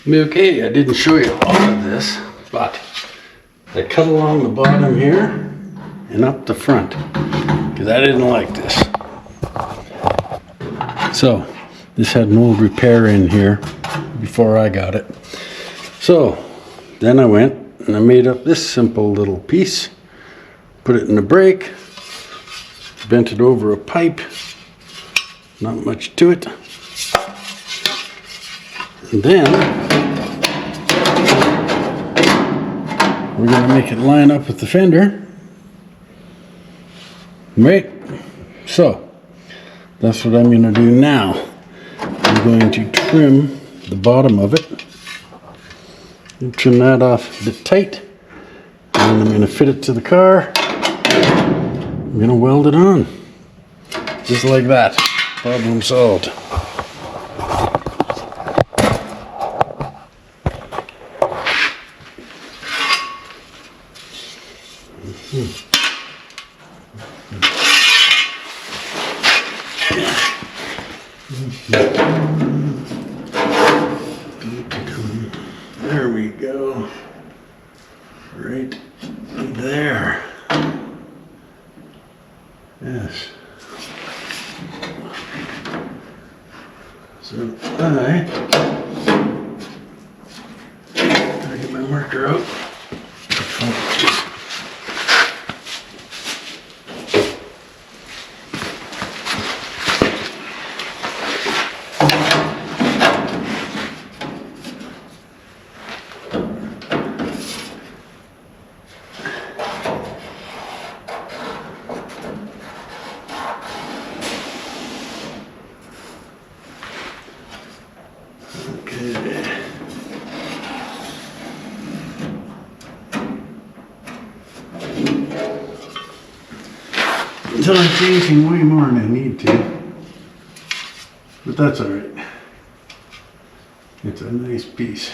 Okay, I didn't show you all of this, but I cut along the bottom here and up the front because I didn't like this. So this had an old repair in here before I got it. So then I went and I made up this simple little piece, put it in the brake, bent it over a pipe, not much to it. And then we're going to make it line up with the fender. Right? So that's what I'm going to do now. I'm going to trim the bottom of it. And trim that off a bit tight. And I'm going to fit it to the car. I'm going to weld it on. Just like that. Problem solved. There we go. Right there. Yes. So I get my marker out. Until I'm changing way more than I need to, but that's all right. It's a nice piece.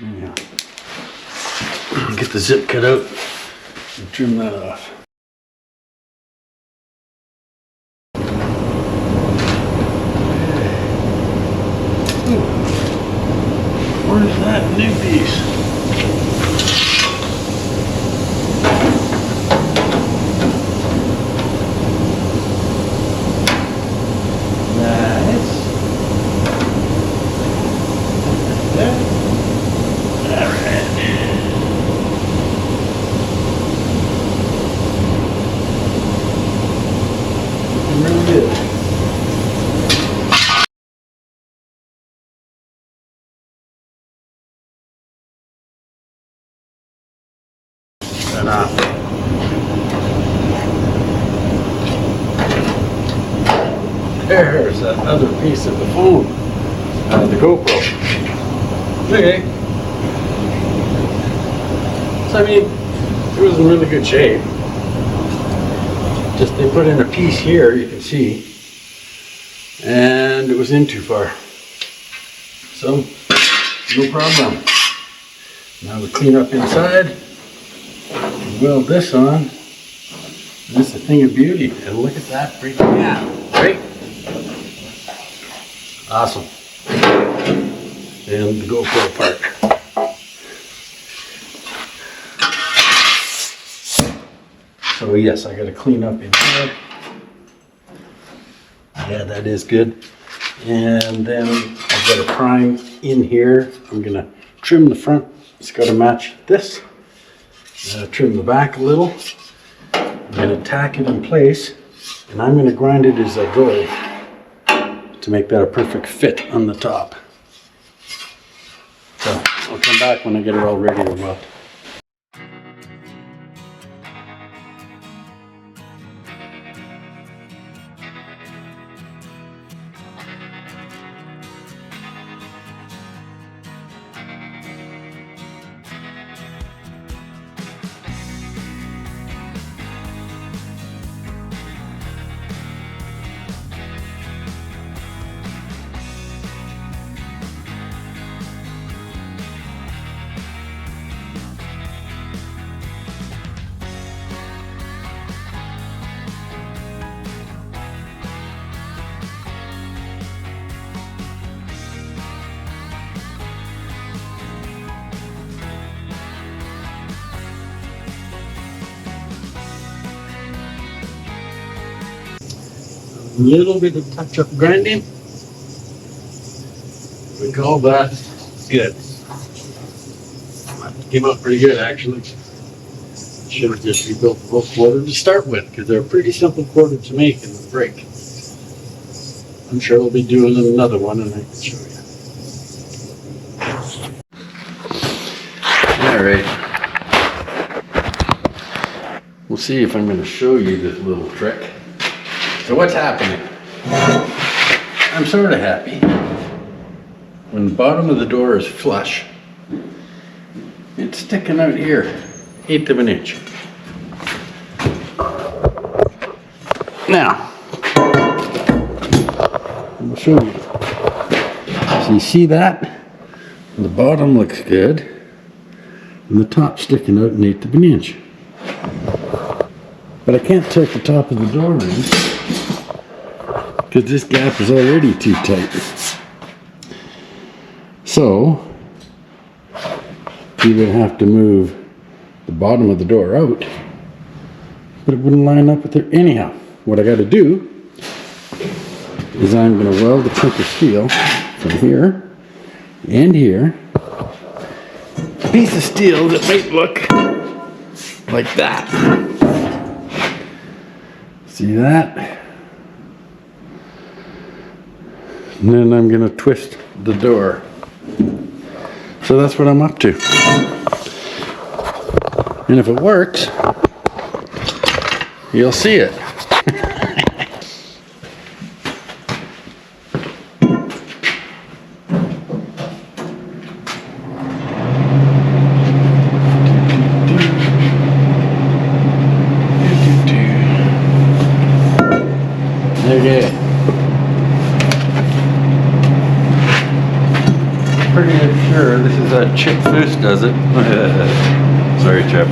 Anyhow, get the zip cut out and trim that off. Where's that new piece? There's that other piece of the phone, the GoPro. Okay. So I mean, it was in really good shape. Just they put in a piece here, you can see, and it was in too far. So, no problem. Now we clean up inside, weld this on. This is a thing of beauty, and look at that breaking out, right? Awesome. And the GoPro part. So yes, I got to clean up in here. Yeah, that is good. And then I've got a prime in here. I'm gonna trim the front. It's got to match this. Trim the back a little. I'm gonna tack it in place, and I'm gonna grind it as I go to make that a perfect fit on the top. So I'll come back when I get it all ready to weld. little bit of touch-up grinding. We call that good. Came out pretty good, actually. Should have just rebuilt the whole quarter to start with, because they're a pretty simple quarter to make and break. I'm sure we'll be doing another one, and I can show you. All right. We'll see if I'm going to show you this little trick. So what's happening? I'm sort of happy. When the bottom of the door is flush, it's sticking out here, 1/8 of an inch. Now, I'll show you. So you see that? The bottom looks good, and the top sticking out 1/8 of an inch. But I can't tilt the top of the door in, because this gap is already too tight. So, you would have to move the bottom of the door out, but it wouldn't line up with it anyhow. What I got to do is I'm going to weld the chunk of steel from here and here, a piece of steel that might look like that. See that? And then I'm going to twist the door. So that's what I'm up to. And if it works, you'll see it. Okay. Pretty sure this is Chip Foose does it. Sorry, Chip.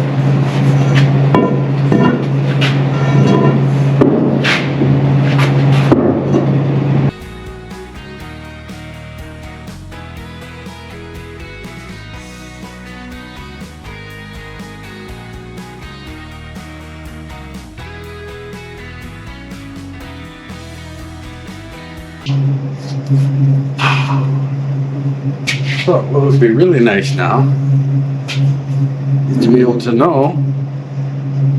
So what would be really nice now is to be able to know.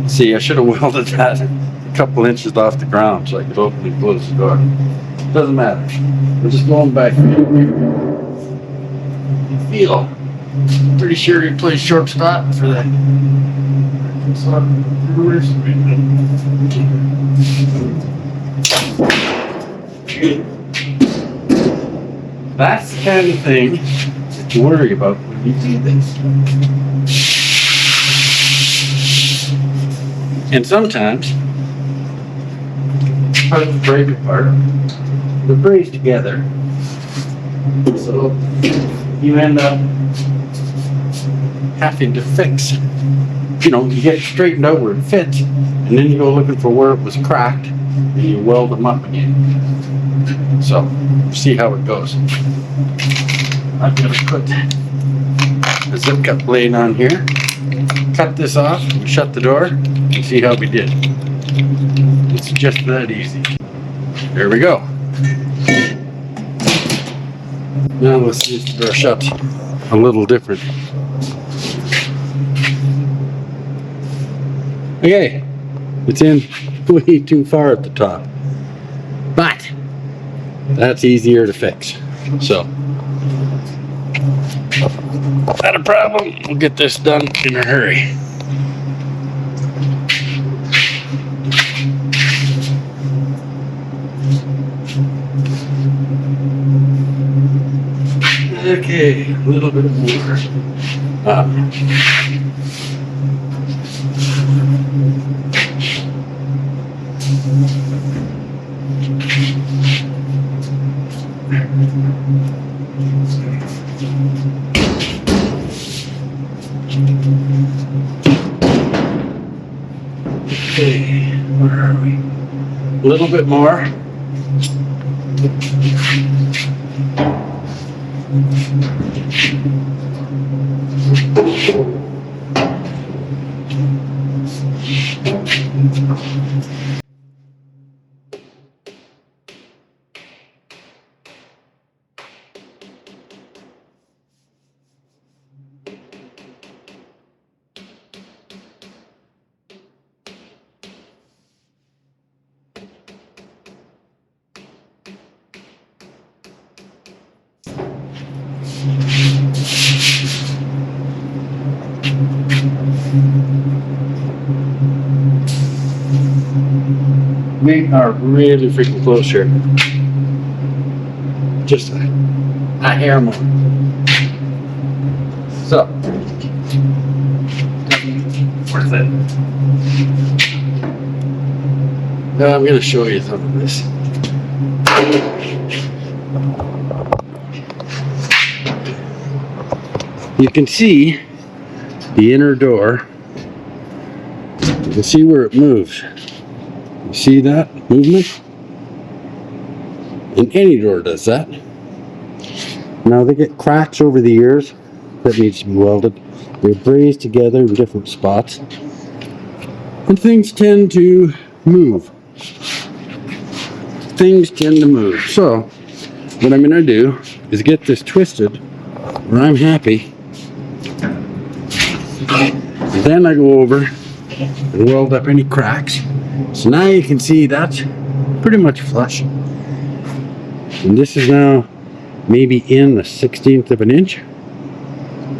See, I should have welded that a couple inches off the ground so I could open and close the door. Doesn't matter. We're just going back. You feel. Pretty sure he plays shortstop for the Brewers. That's the kind of thing to worry about when you do this. And sometimes, part of the break apart, the brace together, so you end up having to fix. You know, you get it straightened out where it fits, and then you go looking for where it was cracked, and you weld them up again. So, see how it goes. I'm going to put a zip cut blade on here, cut this off, shut the door, and see how we did. It's just that easy. There we go. Now let's see if the door shuts a little different. Okay, it's in way too far at the top, but that's easier to fix. So, not a problem. We'll get this done in a hurry. Okay, a little bit more. Okay, where are we? A little bit more. We are really freaking close here. Just a hair more. So, worth it. Now I'm going to show you some of this. You can see the inner door. You can see where it moves. You see that movement? And any door does that. Now they get cracks over the years that needs to be welded. They're brazed together in different spots. And things tend to move. Things tend to move. So what I'm going to do is get this twisted where I'm happy. Then I go over and weld up any cracks. So now you can see that's pretty much flush. And this is now maybe in a 1/16 of an inch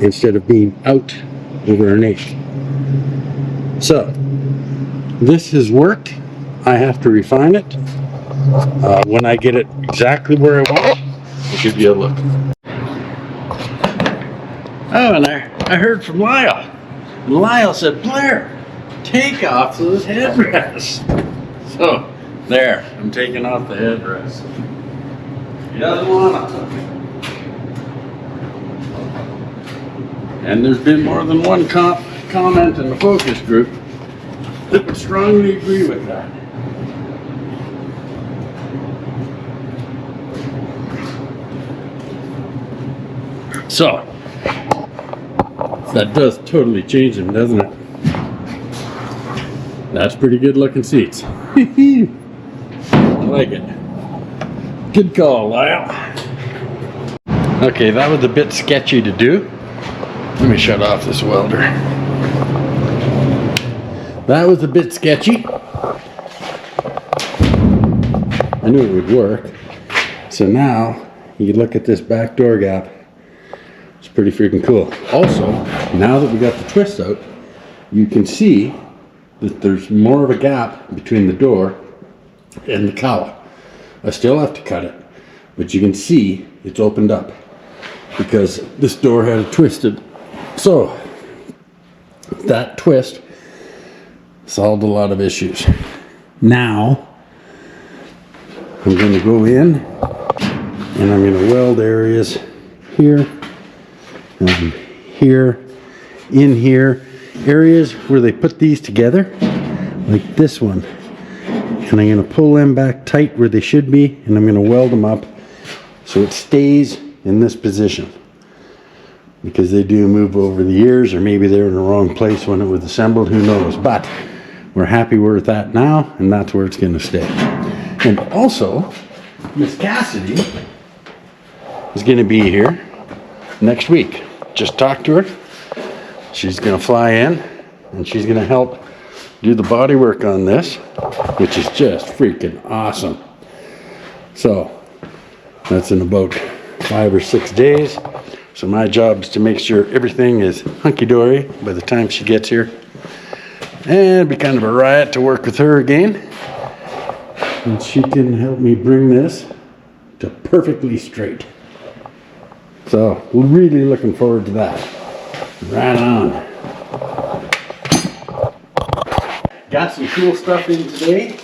instead of being out over an eighth. So this has worked. I have to refine it. When I get it exactly where I want it, I'll give you a look. Oh, and I heard from Lyle. And Lyle said, Blair, take off those headrests. So, there, I'm taking off the headrest. He doesn't want to. And there's been more than one comment in the focus group that would strongly agree with that. So, that does totally change them, doesn't it? That's pretty good looking seats. I like it. Good call, Lyle. Okay, that was a bit sketchy to do. Let me shut off this welder. That was a bit sketchy. I knew it would work. So now, you look at this back door gap. It's pretty freaking cool. Also, now that we got the twist out, you can see that there's more of a gap between the door and the cowl. I still have to cut it, but you can see it's opened up because this door had it twisted. So that twist solved a lot of issues. Now I'm going to go in and I'm going to weld areas here, here, in here, areas where they put these together, like this one. And I'm going to pull them back tight where they should be, and I'm going to weld them up so it stays in this position. Because they do move over the years, or maybe they're in the wrong place when it was assembled, who knows. But we're happy where it's at now, and that's where it's going to stay. And also, Miss Cassidy is going to be here next week. Just talked to her. She's going to fly in, and she's going to help do the body work on this, which is just freaking awesome. So that's in about 5 or 6 days. So my job is to make sure everything is hunky-dory by the time she gets here. And it'd be kind of a riot to work with her again. And she can help me bring this to perfectly straight. So we're really looking forward to that. Right on. Got some cool stuff in today.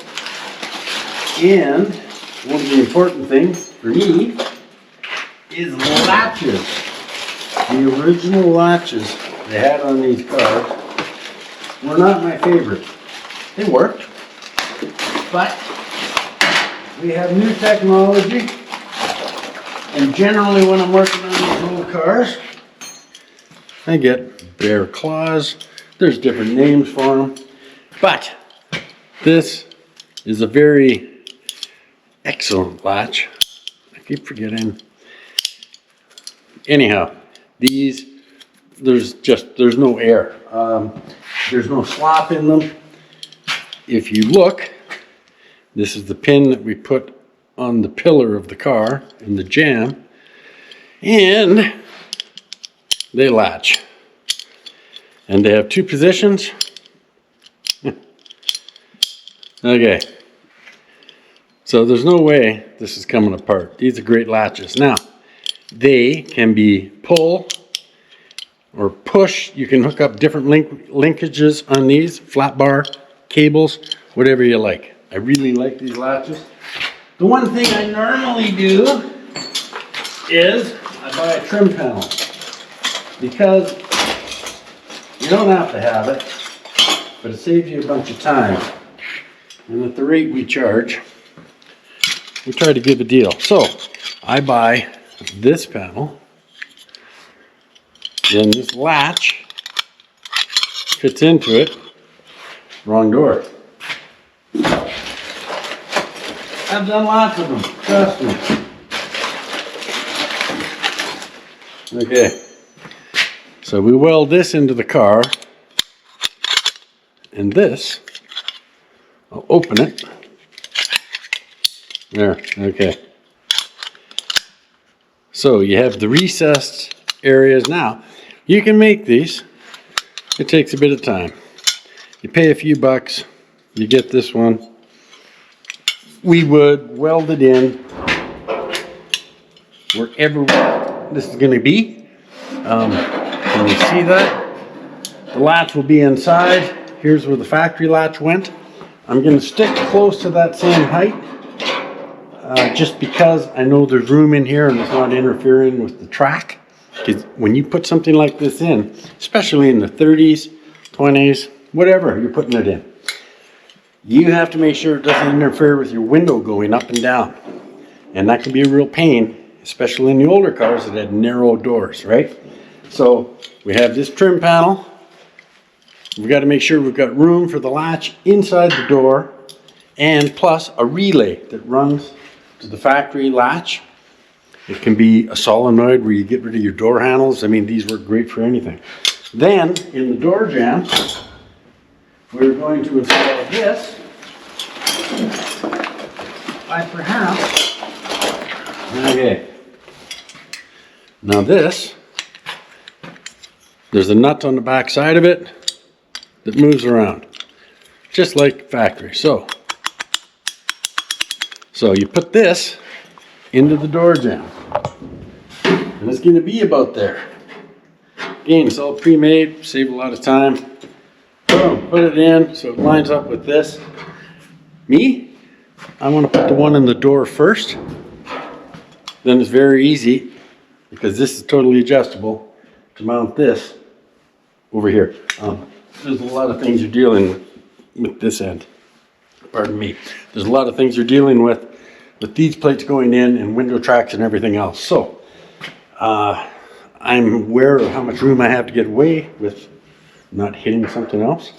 And one of the important things for me is latches. The original latches they had on these cars were not my favorite. They worked, but we have new technology, and generally when I'm working on these old cars, I get bare claws. There's different names for them, but this is a very excellent latch. I keep forgetting. Anyhow, these, there's no air. There's no slop in them. If you look, this is the pin that we put on the pillar of the car in the jamb. And they latch. And they have two positions. Okay. So there's no way this is coming apart. These are great latches. Now, they can be pull or push. You can hook up different linkages on these, flat bar, cables, whatever you like. I really like these latches. The one thing I normally do is I buy a trim panel, because you don't have to have it, but it saves you a bunch of time. And at the rate we charge, we try to give a deal. So I buy this panel, then this latch fits into it. Wrong door. I've done lots of them, trust me. Okay, so we weld this into the car, and this, I'll open it. There, okay. So you have the recessed areas. Now, you can make these. It takes a bit of time. You pay a few bucks, you get this one. We would weld it in wherever this is going to be. Can you see that? The latch will be inside. Here's where the factory latch went. I'm going to stick close to that same height, just because I know there's room in here and it's not interfering with the track. Because when you put something like this in, especially in the 30s, 20s, whatever you're putting it in, you have to make sure it doesn't interfere with your window going up and down. And that can be a real pain, especially in the older cars that had narrow doors, right? So we have this trim panel. We've got to make sure we've got room for the latch inside the door, and plus a relay that runs to the factory latch. It can be a solenoid where you get rid of your door handles. I mean, these work great for anything. Then in the door jamb, we're going to install this by perhaps, okay. Now this, there's a nut on the back side of it that moves around, just like factory. So you put this into the door jamb, and it's going to be about there. Again, it's all pre-made, save a lot of time. Boom, put it in so it lines up with this. Me, I want to put the one in the door first. Then it's very easy, because this is totally adjustable, to mount this over here. There's a lot of things you're dealing with this end. Pardon me. There's a lot of things you're dealing with these plates going in and window tracks and everything else. So I'm aware of how much room I have to get away with not hitting something else.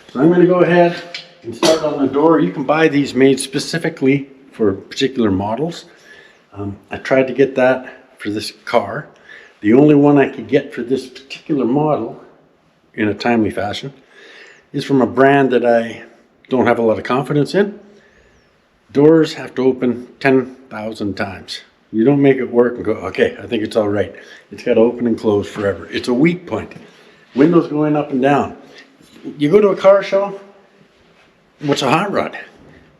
So I'm going to go ahead and start on the door. You can buy these made specifically for particular models. I tried to get that for this car. The only one I could get for this particular model in a timely fashion is from a brand that I don't have a lot of confidence in. Doors have to open 10,000 times. You don't make it work and go, okay, I think it's all right. It's got to open and close forever. It's a weak point. Windows going up and down. You go to a car show, what's a hot rod?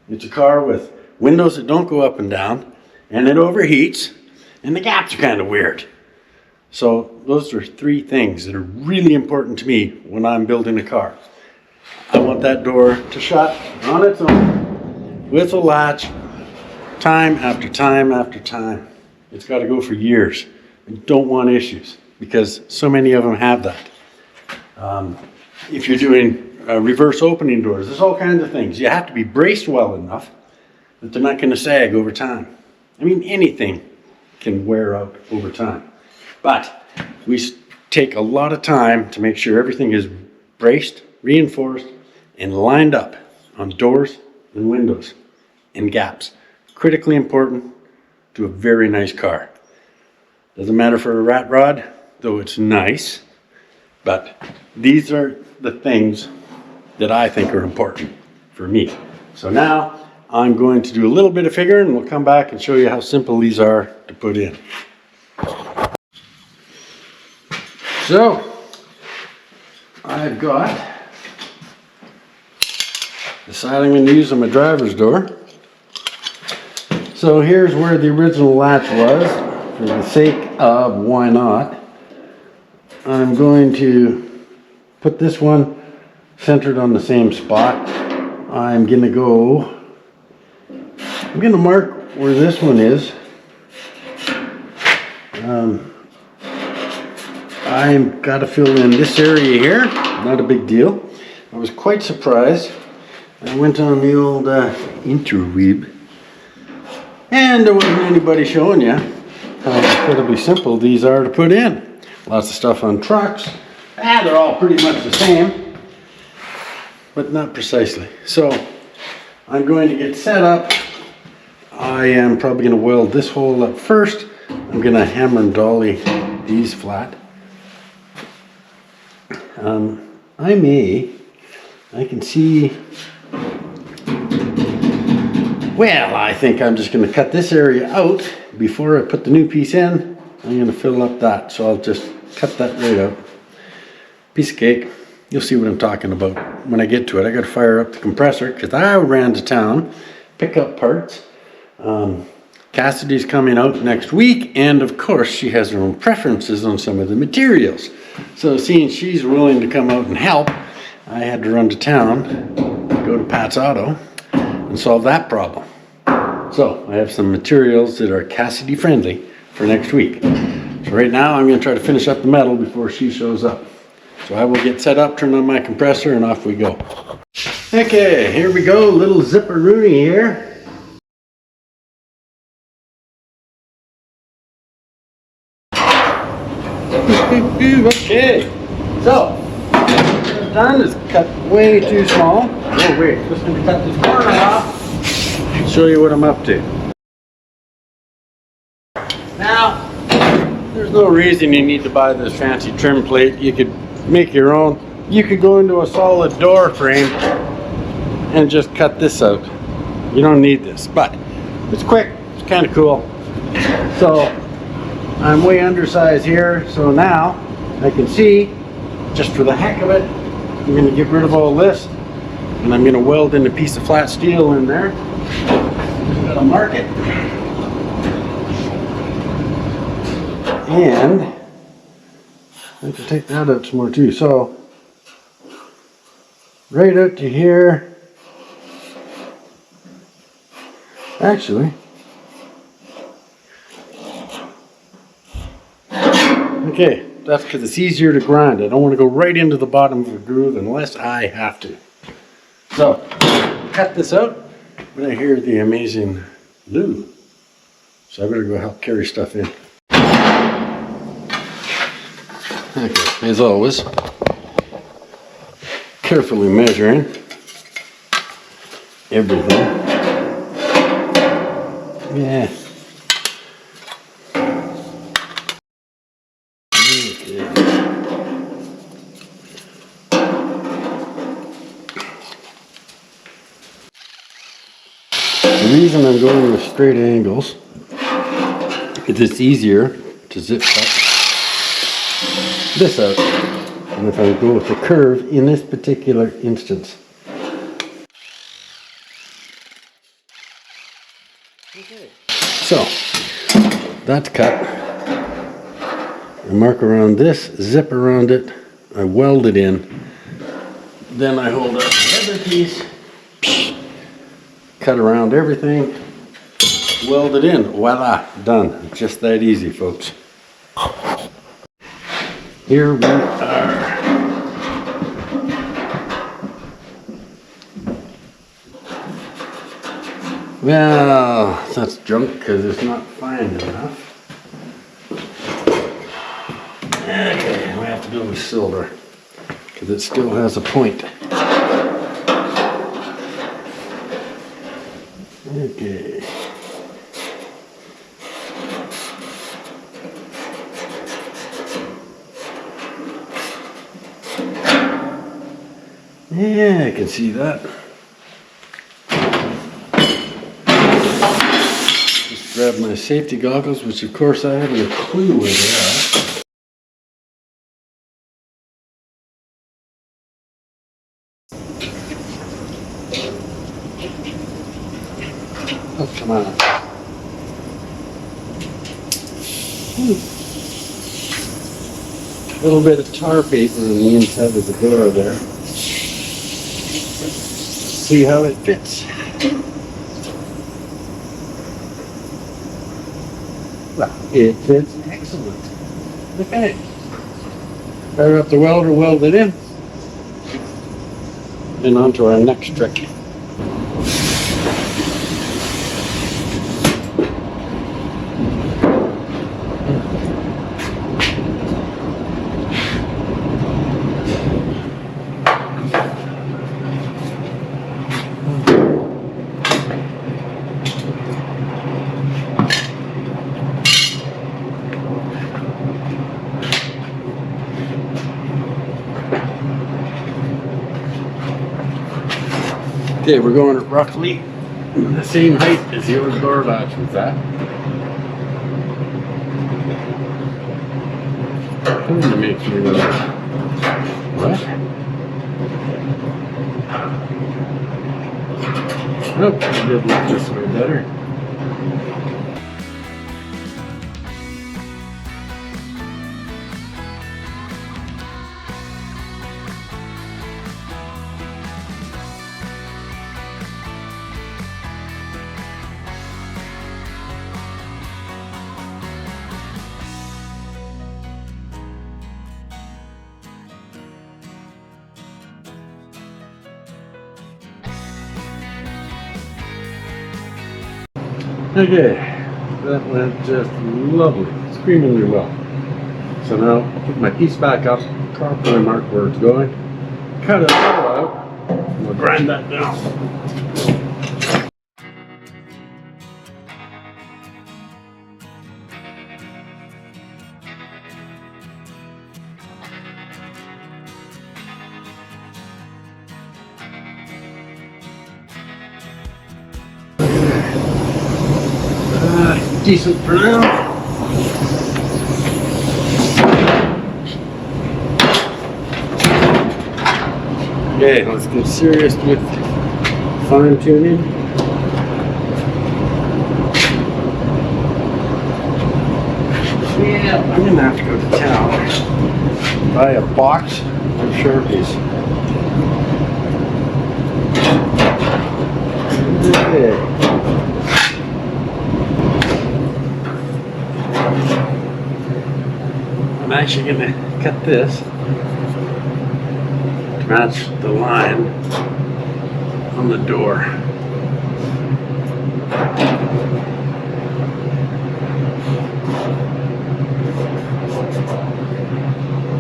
It's a car with windows that don't go up and down, and it overheats, and the gaps are kind of weird. So those are three things that are really important to me when I'm building a car. I want that door to shut on its own with a latch, time after time after time. It's got to go for years. I don't want issues, because so many of them have that. If you're doing reverse opening doors, there's all kinds of things. You have to be braced well enough that they're not going to sag over time. I mean, anything can wear out over time. But we take a lot of time to make sure everything is braced, reinforced, and lined up on doors and windows and gaps. Critically important to a very nice car. Doesn't matter for a rat rod, though it's nice, but these are the things that I think are important for me. So now I'm going to do a little bit of figuring, and we'll come back and show you how simple these are to put in. So, I've got the side I'm going to use on my driver's door. So here's where the original latch was, for the sake of why not. I'm going to put this one centered on the same spot. I'm going to mark where this one is. I've got to fill in this area here, not a big deal. I was quite surprised. I went on the old interweb, and there wasn't anybody showing you how incredibly simple these are to put in. Lots of stuff on trucks. They're all pretty much the same, but not precisely. So I'm going to get set up. I am probably going to weld this hole up first. I'm going to hammer and dolly these flat. I can see, well, I think I'm just going to cut this area out before I put the new piece in. I'm going to fill up that, so I'll just cut that right out. Piece of cake. You'll see what I'm talking about when I get to it. I got to fire up the compressor because I ran to town, pick up parts. Cassidy's coming out next week, and of course she has her own preferences on some of the materials. So seeing she's willing to come out and help, I had to run to town, go to Pat's Auto, and solve that problem. So I have some materials that are Cassidy friendly for next week. So right now I'm going to try to finish up the metal before she shows up. So I will get set up, turn on my compressor, and off we go. Okay, here we go, little zipper-rooney here. Okay, so what I've done is cut way too small. Oh wait, just going to cut this corner off. Show you what I'm up to. Now, there's no reason you need to buy this fancy trim plate. You could make your own. You could go into a solid door frame and just cut this out. You don't need this, but it's quick. It's kind of cool. So I'm way undersized here, so now I can see, just for the heck of it, I'm going to get rid of all this, and I'm going to weld in a piece of flat steel in there. Just got to mark it. And I can take that out some more too. So right out to here. Actually, okay, that's because it's easier to grind. I don't want to go right into the bottom of the groove unless I have to. So, cut this out, but I hear the amazing Lou. So I better go help carry stuff in. Okay, as always, carefully measuring everything. Yeah. The reason I'm going with straight angles is it's easier to zip cut this out than if I go with the curve in this particular instance. Okay. So that's cut. I mark around this, zip around it, I weld it in, then I hold up the other piece, cut around everything, weld it in. Voila, done. Just that easy, folks. Here we are. Well, that's junk because it's not fine enough. Okay, we have to go with silver because it still has a point. Okay. Yeah, I can see that. Just grab my safety goggles, which of course I haven't a clue where they are. A little bit of tar paper on the inside of the door there. See how it fits. Well, it fits excellent. Okay. Fire up the welder, weld it in, and on to our next trick. Okay, we're going at roughly the same height as the old door latch was at. That makes me realize. What? Oh, I did look this way better. Okay, that went just lovely, screamingly well. So now I'll put my piece back up, properly mark where it's going, cut it all out, and we'll grind that down. Decent for now. Okay, let's get serious with fine tuning. Yeah, I'm gonna have to go to town, buy a box of Sharpies. Okay. I'm actually going to cut this to match the line on the door.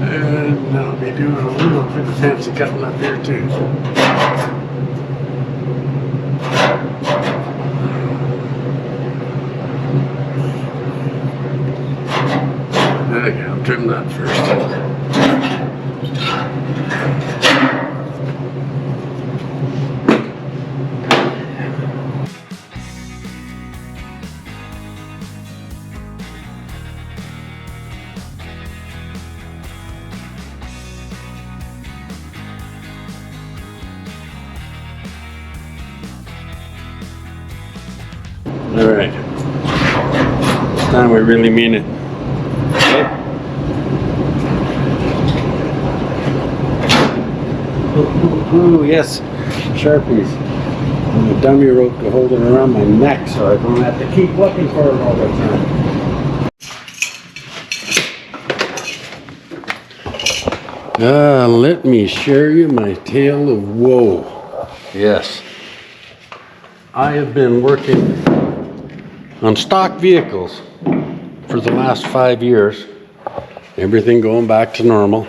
And I'll be doing a little bit of fancy cutting up here too. Okay, I'll trim that first. All right, this time we really mean it. Okay. Ooh, yes, Sharpies. And a dummy rope to hold it around my neck so I don't have to keep looking for it all the time. Let me share you my tale of woe. Yes. I have been working on stock vehicles for the last 5 years. Everything going back to normal.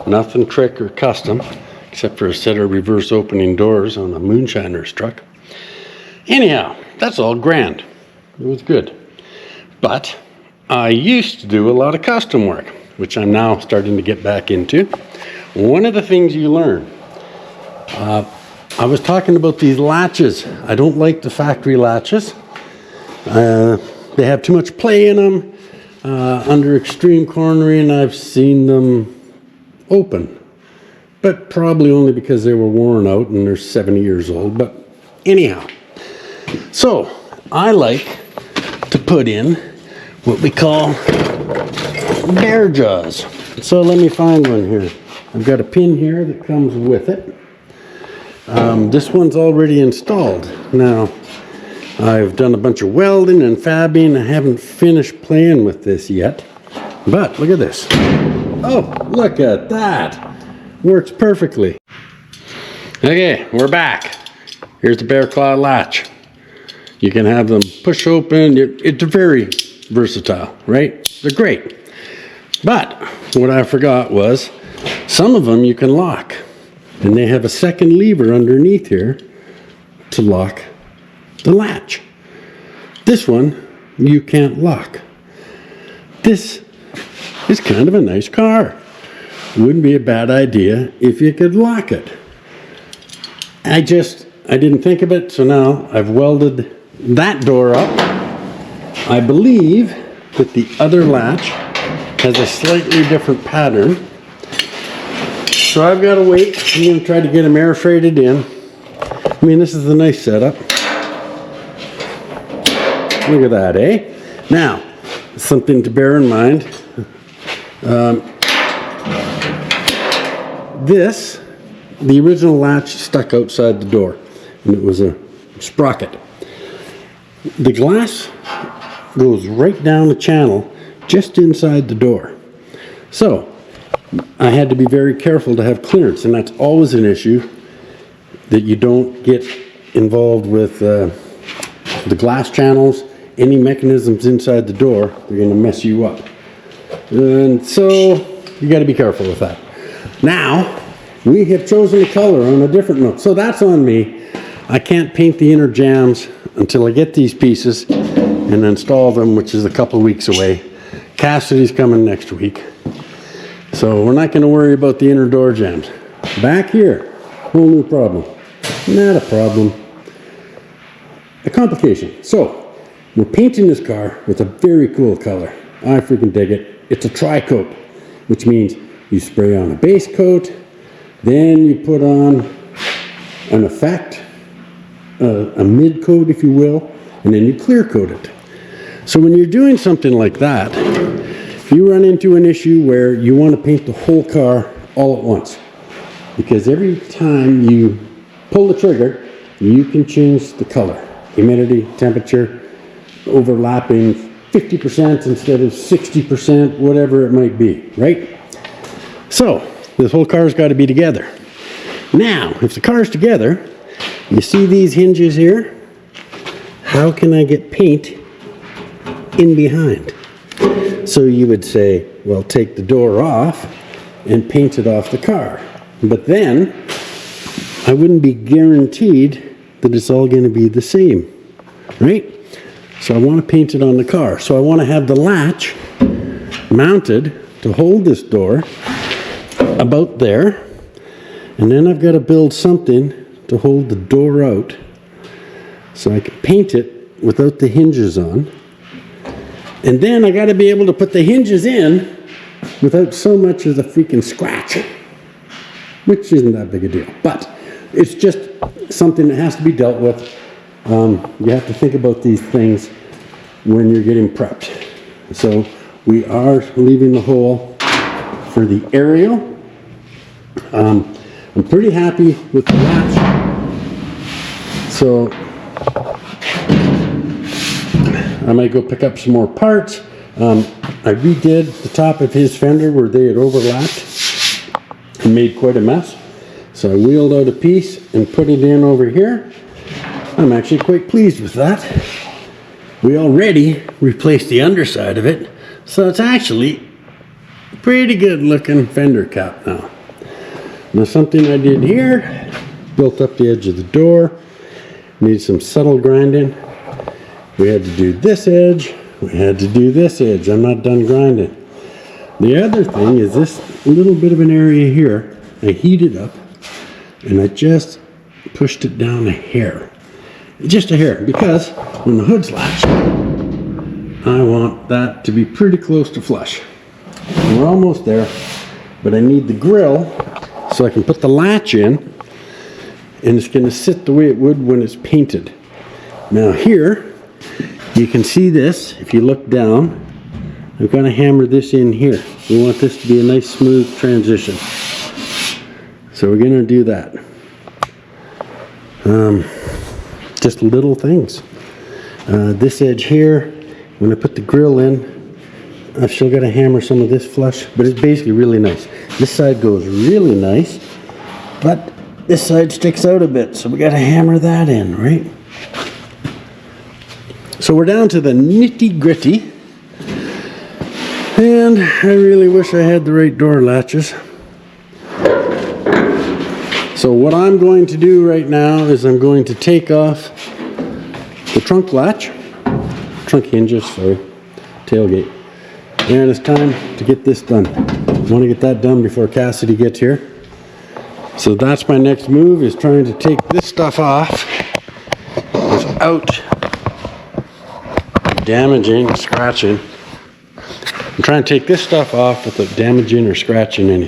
Nothing trick or custom, except for a set of reverse opening doors on a moonshiner's truck. Anyhow, that's all grand. It was good. But I used to do a lot of custom work, which I'm now starting to get back into. One of the things you learn, I was talking about these latches. I don't like the factory latches. They have too much play in them. Under extreme cornering, I've seen them open. But probably only because they were worn out and they're 70 years old. But anyhow, so I like to put in what we call bear jaws. So let me find one here. I've got a pin here that comes with it. This one's already installed. Now, I've done a bunch of welding and fabbing. I haven't finished playing with this yet. But look at this. Oh, look at that. Works perfectly. Okay, we're back. Here's the bear claw latch. You can have them push open. It's very versatile, right? They're great. But what I forgot was some of them you can lock. And they have a second lever underneath here to lock the latch. This one you can't lock. This is kind of a nice car. Wouldn't be a bad idea if you could lock it. I didn't think of it, so now I've welded that door up. I believe that the other latch has a slightly different pattern. So I've got to wait. I'm going to try to get them air freighted in. I mean, this is a nice setup. Look at that, eh? Now, something to bear in mind. The original latch stuck outside the door, and it was a sprocket. The glass goes right down the channel just inside the door. So I had to be very careful to have clearance, and that's always an issue, that you don't get involved with the glass channels, any mechanisms inside the door. They're going to mess you up. And so you got to be careful with that. Now, we have chosen a color on a different note. So that's on me. I can't paint the inner jambs until I get these pieces and install them, which is a couple of weeks away. Cassidy's coming next week. So we're not going to worry about the inner door jambs. Back here, whole new problem. Not a problem. A complication. So, we're painting this car with a very cool color. I freaking dig it. It's a tri-coat, which means you spray on a base coat, then you put on an effect, a mid coat if you will, and then you clear coat it. So when you're doing something like that, you run into an issue where you want to paint the whole car all at once. Because every time you pull the trigger, you can change the color. Humidity, temperature, overlapping 50% instead of 60%, whatever it might be, right? So, this whole car's got to be together. Now, if the car's together, you see these hinges here? How can I get paint in behind? So you would say, well, take the door off and paint it off the car. But then, I wouldn't be guaranteed that it's all going to be the same, right? So I want to paint it on the car. So I want to have the latch mounted to hold this door about there. And then I've got to build something to hold the door out so I can paint it without the hinges on. And then I got to be able to put the hinges in without so much as a freaking scratch, which isn't that big a deal. But it's just something that has to be dealt with. You have to think about these things when you're getting prepped. So we are leaving the hole for the aerial. I'm pretty happy with the latch. So I might go pick up some more parts. I redid the top of his fender where they had overlapped and made quite a mess. So I wheeled out a piece and put it in over here. I'm actually quite pleased with that. We already replaced the underside of it, so it's actually a pretty good looking fender cap now. Now something I did here, built up the edge of the door, needs some subtle grinding. We had to do this edge, we had to do this edge. I'm not done grinding. The other thing is this little bit of an area here, I heated up and I just pushed it down a hair. Just a hair, because when the hood's latched, I want that to be pretty close to flush. We're almost there, but I need the grill so I can put the latch in, and it's going to sit the way it would when it's painted. Now here, you can see this, if you look down, I'm going to hammer this in here. We want this to be a nice smooth transition. So we're going to do that. Just little things. This edge here, when I put the grill in, I've still got to hammer some of this flush, but it's basically really nice. This side goes really nice, but this side sticks out a bit, so we got to hammer that in, right? So we're down to the nitty-gritty, and I really wish I had the right door latches. So what I'm going to do right now is I'm going to take off the trunk latch, trunk hinges, sorry, tailgate. And it's time to get this done. I want to get that done before Cassidy gets here. So that's my next move, is trying to take this stuff off without damaging, scratching. I'm trying to take this stuff off without damaging or scratching anything.